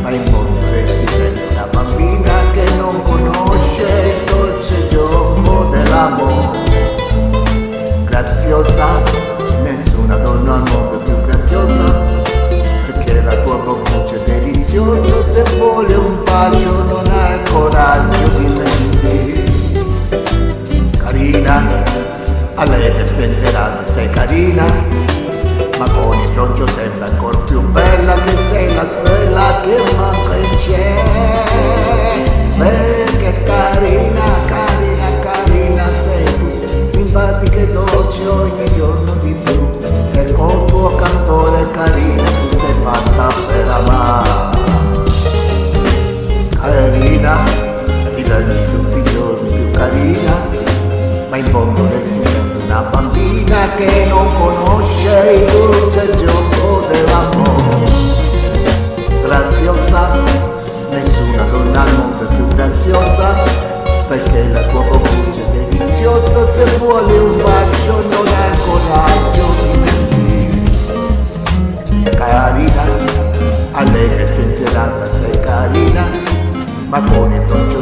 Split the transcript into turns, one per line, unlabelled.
ma in fondo resti sempre una bambina che non conosce il dolce gioco dell'amore. Graziosa, nessuna donna al mondo è più graziosa, perché la tua boccuccia è deliziosa. Se vuole un bacio non ha il coraggio di mentire. Carina, a lei che spensierata sei carina, ma con il broncio sembra ancora più bella, che sei la stella che manca in cielo. Perché carina, carina, carina sei tu, simpatica e dolce ogni giorno di più, e col tuo cantore carina tu sei fatta per amare. Carina, diventi tutti i giorni più carina, ma in fondo resti sempre una bambina che non conosce il dolce gioco dell'amore. Graziosa, nessuna donna al mondo è più graziosa, perché la tua boccuccia è deliziosa. Se vuole un bacio non ha il coraggio di mentire. Carina, a lei che spensierata sei carina, ma con il broncio